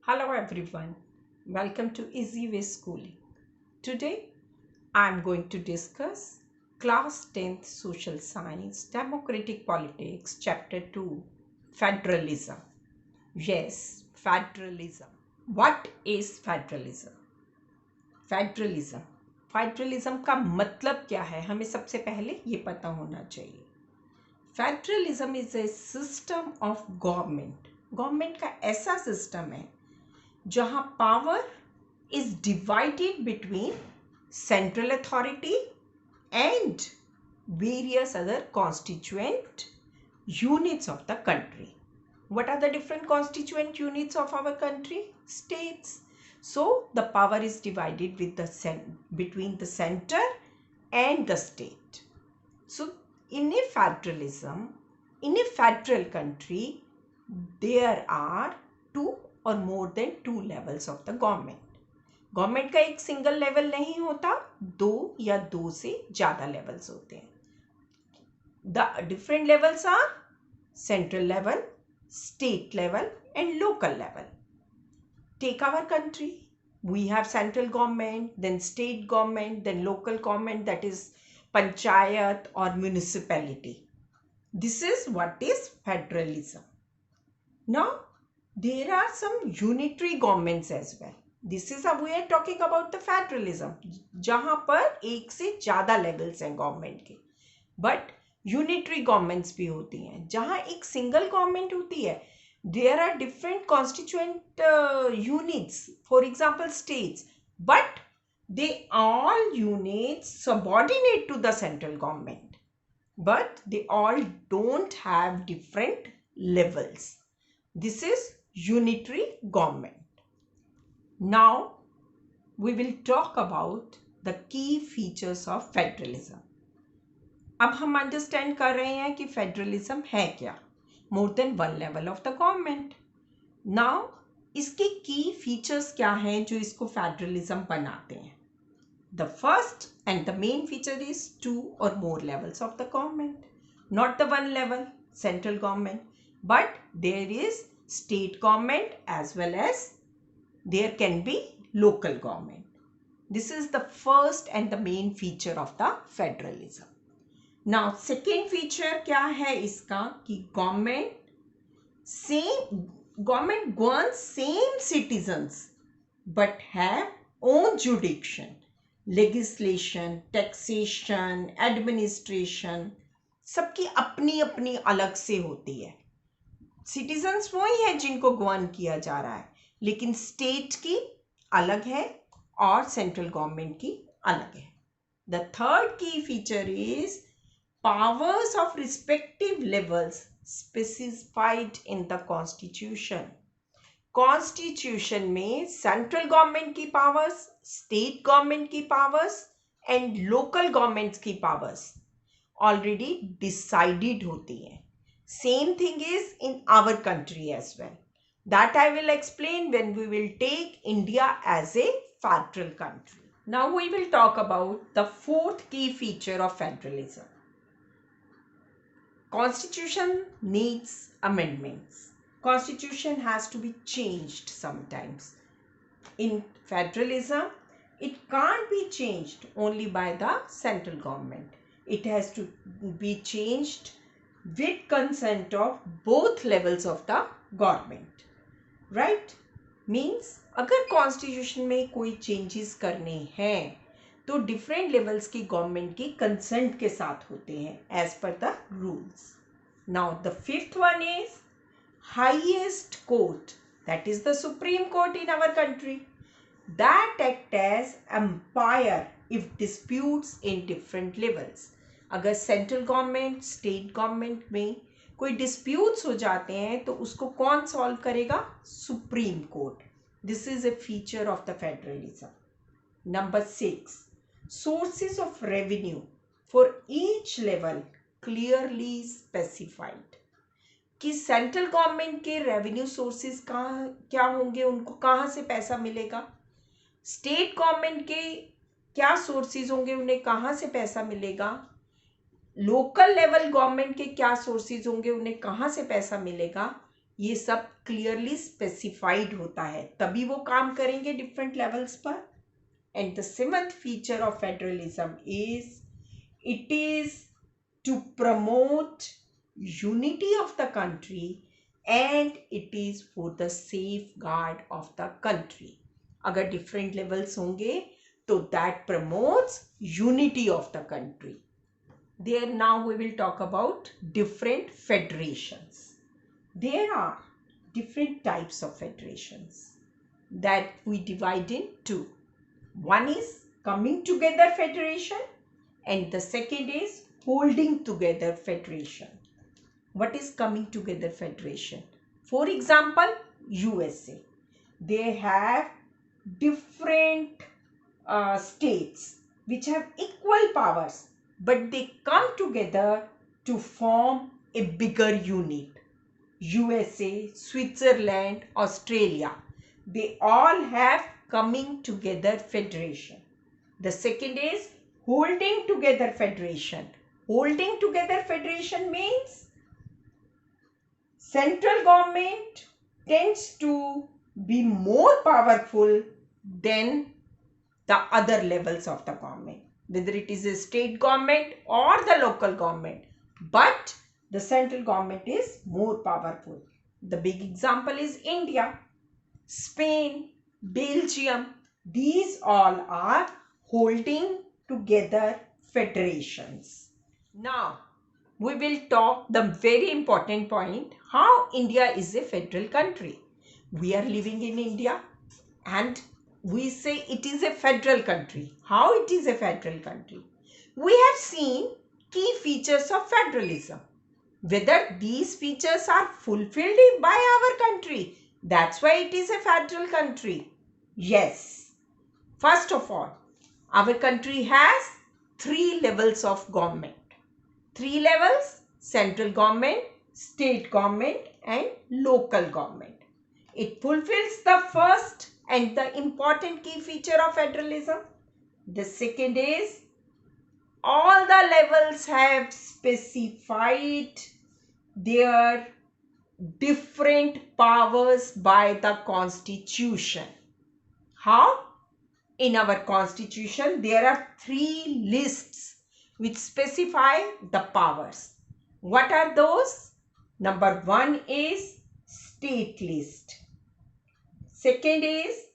Hello everyone, welcome to Easy Way Schooling. Today I am going to discuss Class 10th Social Science Democratic Politics Chapter 2 Federalism. Yes, Federalism. What is Federalism? Federalism. Federalism का मतलब क्या है हमें सबसे पहले ये पता होना चाहिए. Federalism is a system of government का ऐसा सिस्टम है जहां power is divided between central authority and various other constituent units of the country. What are the different constituent units of our country? States. So the power is divided with between the center and the state. So in a federalism, in a federal country, there are two or more than two levels of the government. Government का एक single level नहीं होता, दो या दो से ज्यादा levels होते हैं. The different levels are central level, state level and local level. Take our country, we have central government, then state government, then local government, that is panchayat or municipality. This is what is federalism. Now there are some unitary governments as well. This is how we are talking about the federalism, जहां पर एक से ज्यादा levels हैं government के. But unitary governments भी होती हैं जहां एक सिंगल गवर्नमेंट होती है. There are different constituent units, for example states, but they all units subordinate to the central government, but they all don't have different levels. This is unitary government. Now we will talk about the key features of federalism. अब हम understand कर रहे हैं कि federalism है क्या. More than one level of the government. Now इसके की फीचर्स क्या हैं जो इसको फेडरलिज्म बनाते हैं. The first and the main feature is two और more levels of the government. Not the one level central government, but there is state government as well as there can be local government. This is the first and the main feature of the federalism. Now second feature क्या है इसका कि government governs same citizens but have own jurisdiction, legislation, taxation, administration, सबकी अपनी अपनी अलग से होती है. सिटीजन्स वही है जिनको गवर्न किया जा रहा है, लेकिन स्टेट की अलग है और सेंट्रल गवर्नमेंट की अलग है. The third key feature is powers of respective levels specified in the constitution. Constitution में सेंट्रल गवर्नमेंट की पावर्स, स्टेट गवर्नमेंट की पावर्स एंड लोकल गवर्नमेंट्स की पावर्स ऑलरेडी डिसाइडेड होती हैं. Same thing is in our country as well. That I will explain when we will take India as a federal country. Now we will talk about the fourth key feature of federalism. Constitution needs amendments. Constitution has to be changed sometimes. In federalism, it can't be changed only by the central government. It has to be changed with consent of both levels of the government. Right means अगर constitution में कोई changes करने हैं तो different levels की government की consent के साथ होते हैं as per the rules. Now the fifth one is highest court, that is the supreme court in our country. That act as umpire if disputes in different levels. अगर central government, state government में कोई disputes हो जाते हैं तो उसको कौन solve करेगा? Supreme court. This is a feature of the federalism. Number 6, sources of revenue for each level clearly specified. कि सेंट्रल गवर्नमेंट के रेवेन्यू सोर्सेज कहाँ क्या होंगे, उनको कहाँ से पैसा मिलेगा. स्टेट गवर्नमेंट के क्या सोर्सेज होंगे, उन्हें कहाँ से पैसा मिलेगा. लोकल लेवल गवर्नमेंट के क्या सोर्सेज होंगे, उन्हें कहाँ से पैसा मिलेगा. ये सब क्लियरली स्पेसिफाइड होता है, तभी वो काम करेंगे डिफरेंट लेवल्स पर. And the seventh feature of federalism is it is to promote unity of the country and it is for the safeguard of the country. अगर different levels होंगे तो that promotes unity of the country. There now we will talk about different federations. There are different types of federations that we divide in two. One is coming together federation and the second is holding together federation. What is coming together federation? For example, USA. They have different states which have equal powers, but they come together to form a bigger unit. USA, Switzerland, Australia, they all have coming together federation. The second is holding together federation. Holding together federation means central government tends to be more powerful than the other levels of the government, whether it is a state government or the local government, but the central government is more powerful. The big example is India, Spain, Belgium. These all are holding together federations. Now, we will talk the very important point, how India is a federal country. We are living in India and we say it is a federal country. How it is a federal country? We have seen key features of federalism. Whether these features are fulfilled by our country, that's why it is a federal country. Yes. First of all, our country has 3 levels of government. 3 levels: central government, state government and local government. It fulfills the first and the important key feature of federalism. The second is all the levels have specified their different powers by the constitution. How? In our constitution there are 3 lists which specify the powers. What are those? Number 1 is state list. Second is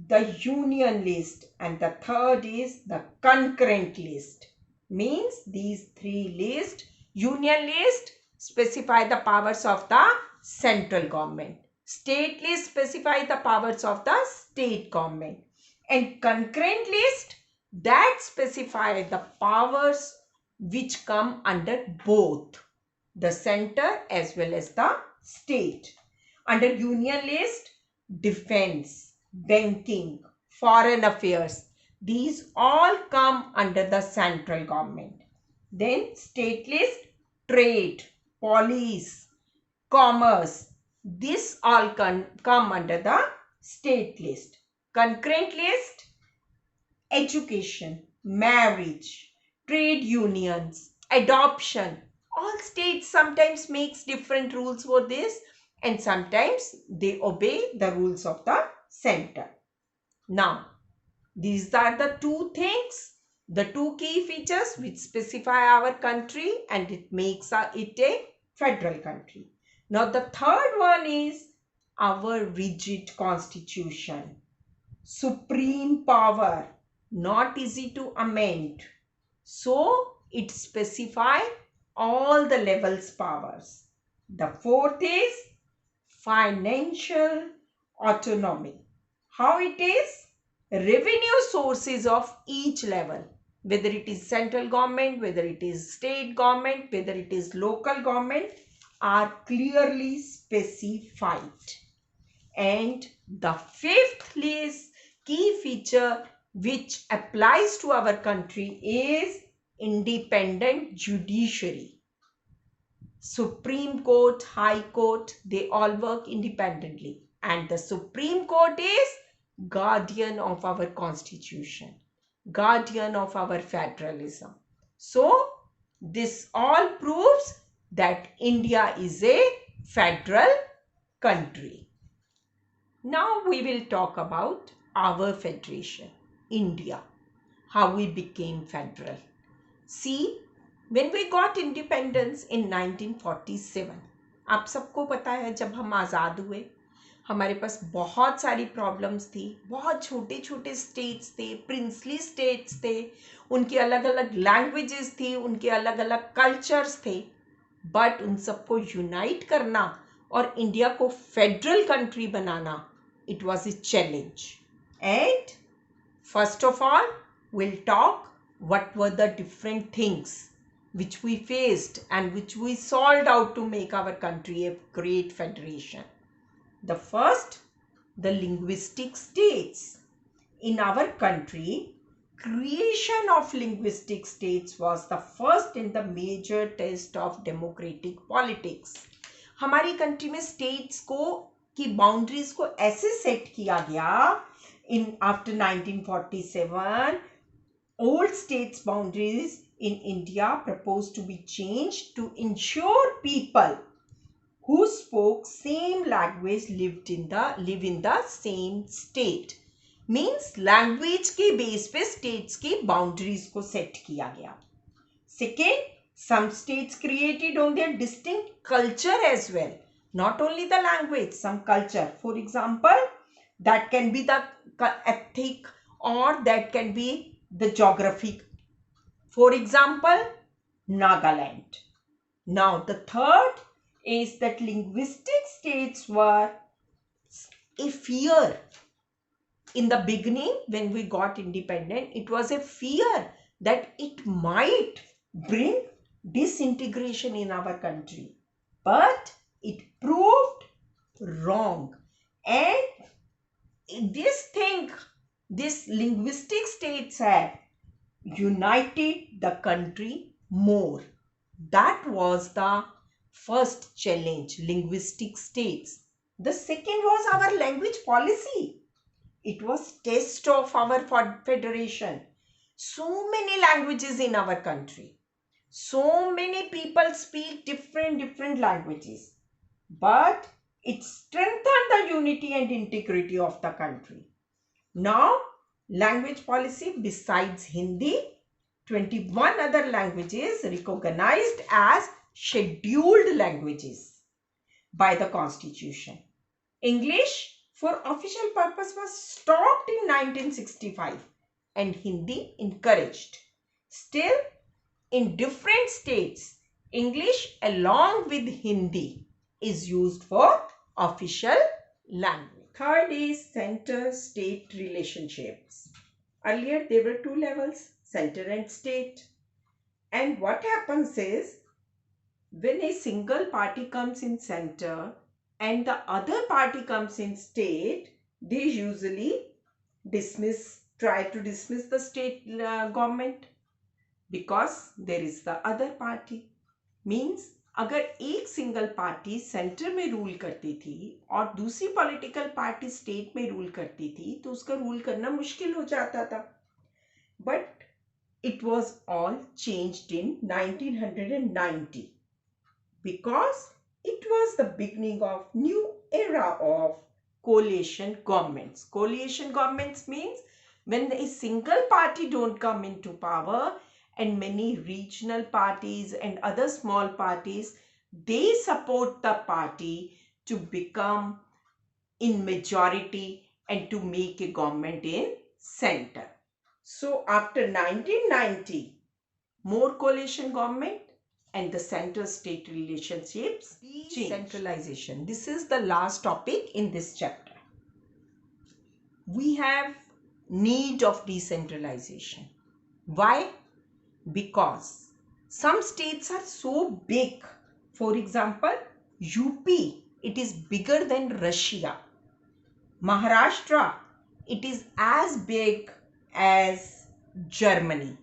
the union list and the third is the concurrent list. Means these 3 lists, union list specify the powers of the central government. State list specify the powers of the state government. And concurrent list that specify the powers which come under both the center as well as the state. Under union list, defense, banking, foreign affairs, these all come under the central government. Then state list, trade, police, commerce, this all come under the state list. Concurrent list, education, marriage, trade unions, adoption. All states sometimes makes different rules for this and sometimes they obey the rules of the center. Now, these are the 2 things, the 2 key features which specify our country and it makes it a federal country. Now, the third one is our rigid constitution. Supreme power, not easy to amend. So, it specifies all the levels powers. The fourth is financial autonomy. How it is? Revenue sources of each level, whether it is central government, whether it is state government, whether it is local government, are clearly specified. And the fifth list key feature which applies to our country is independent judiciary. Supreme Court, High Court, they all work independently. And the Supreme Court is guardian of our constitution, guardian of our federalism. So, this all proves that India is a federal country. Now we will talk about our federation, India, how we became federal. See, when we got independence in 1947, आप सबको पता है जब हम आज़ाद हुए हमारे पास बहुत सारी प्रॉब्लम्स थी, बहुत छोटे छोटे स्टेट्स थे, प्रिंसली स्टेट्स थे, उनकी अलग अलग लैंग्वेजेस थी, उनके अलग अलग कल्चर्स थे, बट उन सबको यूनाइट करना और इंडिया को federal country banana, it was a challenge. And first of all, we'll talk what were the different things which we faced and which we solved out to make our country a great federation. The first, the linguistic states. In our country, creation of linguistic states was the first and the major test of democratic politics. हमारी country में states को की boundaries को ऐसे set किया गया in after 1947. Old states boundaries in India proposed to be changed to ensure people who spoke same language live in the same state. Means language के base पे states की boundaries को set किया गया. Second, some states created on their distinct culture as well. Not only the language, some culture. For example, that can be the ethnic or that can be the geographic. For example, Nagaland. Now, the third is that linguistic states were a fear. In the beginning, when we got independent, it was a fear that it might bring disintegration in our country. But it proved wrong. And this linguistic states have united the country more. That was the first challenge, linguistic states. The second was our language policy. It was test of our federation. So many languages in our country. So many people speak different languages. But it strengthened the unity and integrity of the country. Now, language policy besides Hindi, 21 other languages recognized as scheduled languages by the Constitution. English for official purpose was stopped in 1965 and Hindi encouraged. Still, in different states, English along with Hindi is used for official language. Third is center-state relationships. Earlier, there were two levels, center and state. And what happens is, when a single party comes in center and the other party comes in state, they usually try to dismiss the state government because there is the other party. Means अगर एक single party centre में rule करती थी और दूसरी political party state में rule करती थी तो उसका रूल करना मुश्किल हो जाता था. But it was all changed in 1990 because it was the beginning of new era of coalition governments. Coalition governments means when a single party don't come into power and many regional parties and other small parties, they support the party to become in majority and to make a government in center. So after 1990, more coalition government and the center-state relationships changed. Centralization. This is the last topic in this chapter. We have need of decentralization. Why? Because some states are so big. For example, UP, it is bigger than Russia. Maharashtra, it is as big as Germany.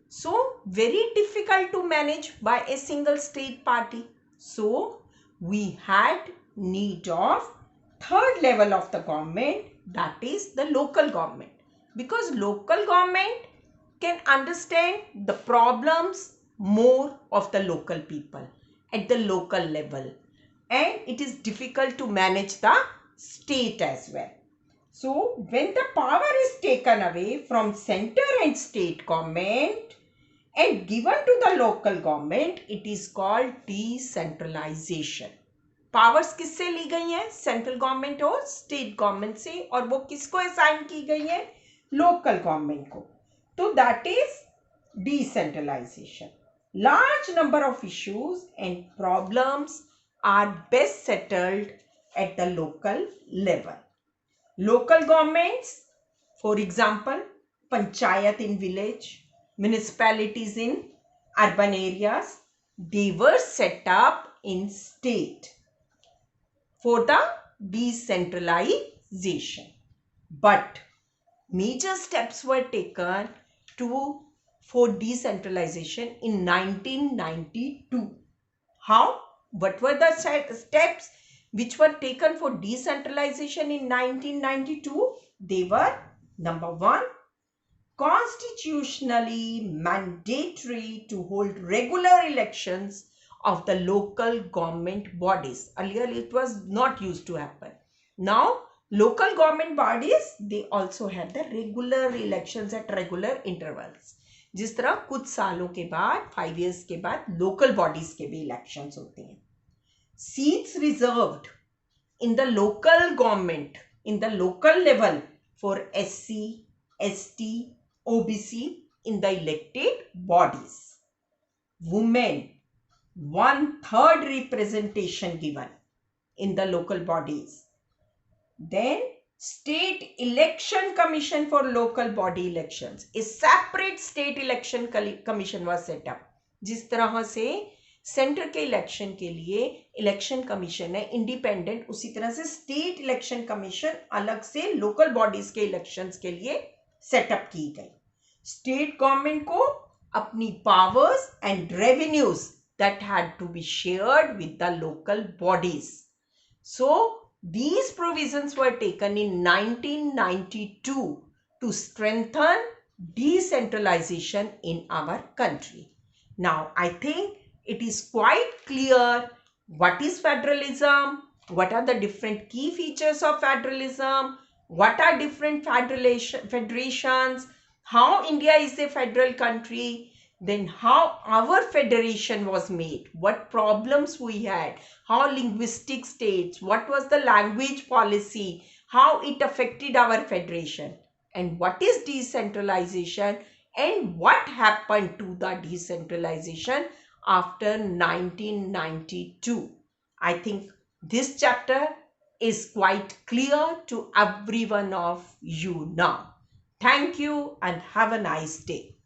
So, very difficult to manage by a single state party. So, we had need of third level of the government, that is the local government. Because local government can understand the problems more of the local people at the local level. and it is difficult to manage the state as well. So when the power is taken away from center and state government and given to the local government, it is called decentralization. Powers किससे ली गई हैं? Central government और state government से, और वो किसको assign की गई है? लोकल गवर्नमेंट को. तो that is decentralization. Large number of issues and problems are best settled at the local level. Local governments, for example, panchayat in village, municipalities in urban areas, they were set up in state for the decentralization. But major steps were taken for decentralization in 1992. How? What were the steps which were taken for decentralization in 1992? They were: number one, constitutionally mandatory to hold regular elections of the local government bodies. Earlier it was not used to happen. Now local government bodies, they also have the regular elections at regular intervals. जिस तरह कुछ सालों के बाद, 5 years के बाद local bodies के भी इलेक्शंस होते हैं. Seats reserved in the local government, in the local level, for SC, ST, OBC in the elected bodies. Women, 1/3 representation given in the local bodies. Then State Election Commission for local body elections. A separate state election commission was set up. जिस तरह से centre के election के लिए election commission है independent, उसी तरह से स्टेट इलेक्शन कमीशन अलग से लोकल बॉडीज के इलेक्शंस के लिए सेटअप की गई. स्टेट गवर्नमेंट को अपनी powers and revenues that had to be shared with the local bodies. So these provisions were taken in 1992 to strengthen decentralization in our country. Now I think it is quite clear what is federalism, what are the different key features of federalism, what are different federations, how India is a federal country, then how our federation was made, what problems we had, how linguistic states, what was the language policy, how it affected our federation, and what is decentralization, and what happened to the decentralization after 1992. I think this chapter is quite clear to every one of you now. Thank you and have a nice day.